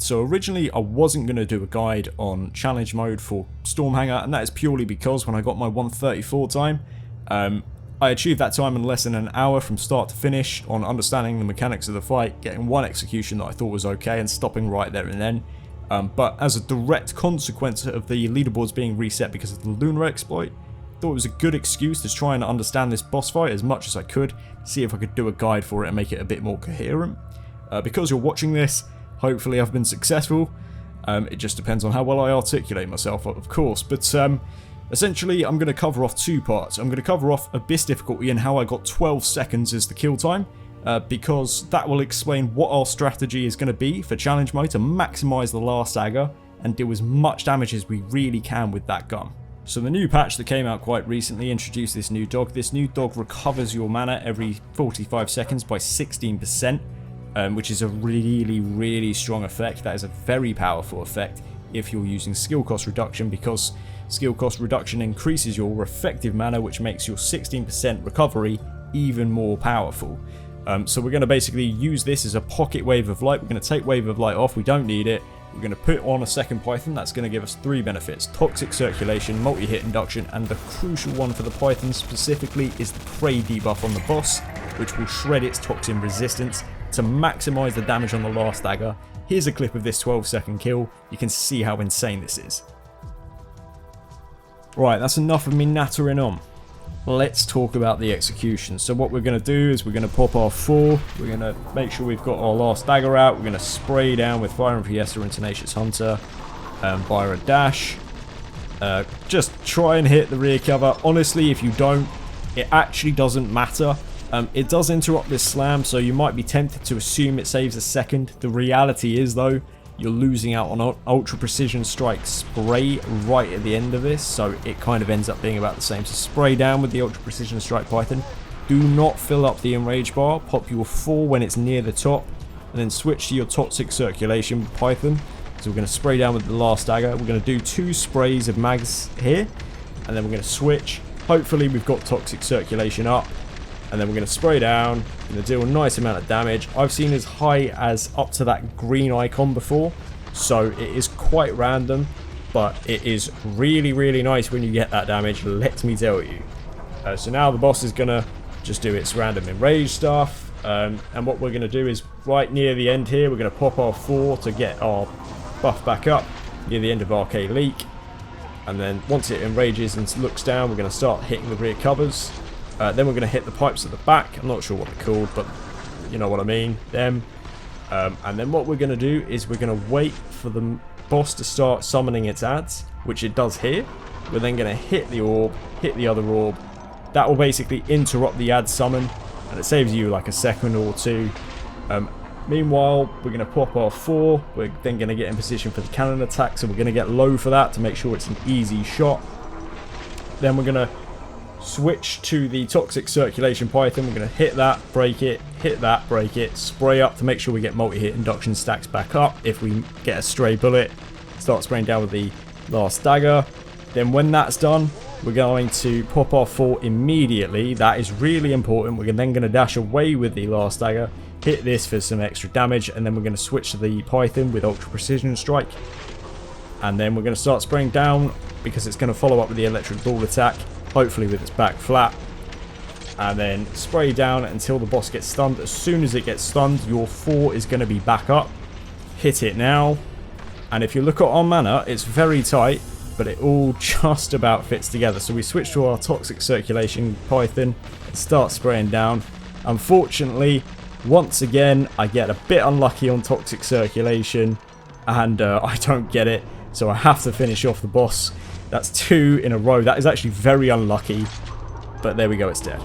So originally I wasn't going to do a guide on challenge mode for Stormhanger, and that is purely because when I got my 134 time, I achieved that time in less than an hour from start to finish on understanding the mechanics of the fight, getting one execution that I thought was okay and stopping right there and then. But as a direct consequence of the leaderboards being reset because of the lunar exploit, I thought it was a good excuse to try and understand this boss fight as much as I could, see if I could do a guide for it and make it a bit more coherent. Because you're watching this, hopefully I've been successful. It just depends on how well I articulate myself, of course. But essentially, I'm going to cover off two parts. I'm going to cover off Abyss difficulty and how I got 12 seconds as the kill time, because that will explain what our strategy is going to be for challenge mode to maximise the last dagger and do as much damage as we really can with that gun. So the new patch that came out quite recently introduced this new dog. This new dog recovers your mana every 45 seconds by 16%, which is a really strong effect. That is a very powerful effect if you're using skill cost reduction, because skill cost reduction increases your effective mana, which makes your 16% recovery even more powerful. So we're going to basically use this as a pocket wave of light. We're going to take wave of light off, we don't need it. We're going to put on a second Python. That's going to give us 3 benefits: toxic circulation, multi-hit induction, and the crucial one for the Python specifically is the prey debuff on the boss, which will shred its toxin resistance to maximise the damage on the last dagger. Here's a clip of this 12-second kill. You can see how insane this is. Right, that's enough of me nattering on. Let's talk about the execution. So what we're going to do is we're going to pop our 4. We're going to make sure we've got our last dagger out. We're going to spray down with Fire and Fiesta and Tenacious Hunter via a dash. Just try and hit the rear cover. Honestly, if you don't, it actually doesn't matter. It does interrupt this slam, so you might be tempted to assume it saves a second. The reality is, though, you're losing out on ultra precision strike spray right at the end of this, so it kind of ends up being about the same. So spray down with the ultra precision strike Python. Do not fill up the enrage bar. Pop your 4 when it's near the top, and then switch to your toxic circulation Python. So we're going to spray down with the last dagger. We're going to do 2 sprays of mags here, and then we're going to switch. Hopefully we've got toxic circulation up. And then we're going to spray down, going to deal a nice amount of damage. I've seen as high as up to that green icon before, so it is quite random, but it is really nice when you get that damage, let me tell you. So now the boss is going to just do its random enrage stuff, and what we're going to do is right near the end here, we're going to pop our 4 to get our buff back up near the end of Arcade Leak, and then once it enrages and looks down, we're going to start hitting the rear covers. Then we're going to hit the pipes at the back. I'm not sure what they're called, but you know what I mean. Them. And then what we're going to do is we're going to wait for the boss to start summoning its adds, which it does here. We're then going to hit the orb, hit the other orb. That will basically interrupt the add summon, and it saves you like a second or 2. Meanwhile, we're going to pop our 4. We're then going to get in position for the cannon attack, so we're going to get low for that to make sure it's an easy shot. Then we're going to switch to the toxic circulation Python. We're going to hit that, break it, hit that, break it, spray up to make sure we get multi-hit induction stacks back up. If we get a stray bullet, start spraying down with the last dagger. Then when that's done, we're going to pop our 4 immediately. That is really important. We're then going to dash away with the last dagger, hit this for some extra damage, and then we're going to switch to the Python with ultra precision strike. And then we're going to start spraying down because it's going to follow up with the electric ball attack, hopefully with its back flat, and then spray down until the boss gets stunned. As soon as it gets stunned, your 4 is going to be back up. Hit it now, and if you look at our mana, it's very tight, but it all just about fits together. So we switch to our toxic circulation Python and start spraying down. Unfortunately, once again, I get a bit unlucky on toxic circulation, and I don't get it, so I have to finish off the boss. That's 2 in a row. That is actually very unlucky, but there we go, it's dead.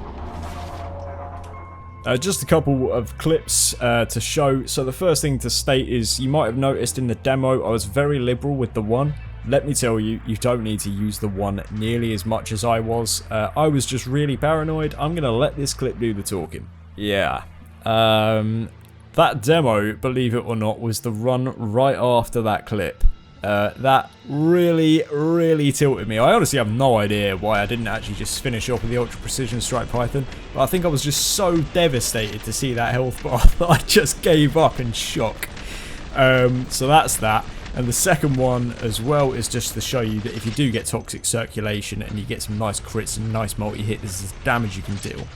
Just a couple of clips to show. So the first thing to state is, you might have noticed in the demo I was very liberal with the 1. Let me tell you, you don't need to use the 1 nearly as much as I was. I was just really paranoid. I'm going to let this clip do the talking. Yeah. That demo, believe it or not, was the run right after that clip. That really tilted me. I honestly have no idea why I didn't actually just finish off with the Ultra Precision Strike Python, but I think I was just so devastated to see that health bar that I just gave up in shock. So that's that. And the second one as well is just to show you that if you do get toxic circulation and you get some nice crits and nice multi-hit, this is the damage you can deal.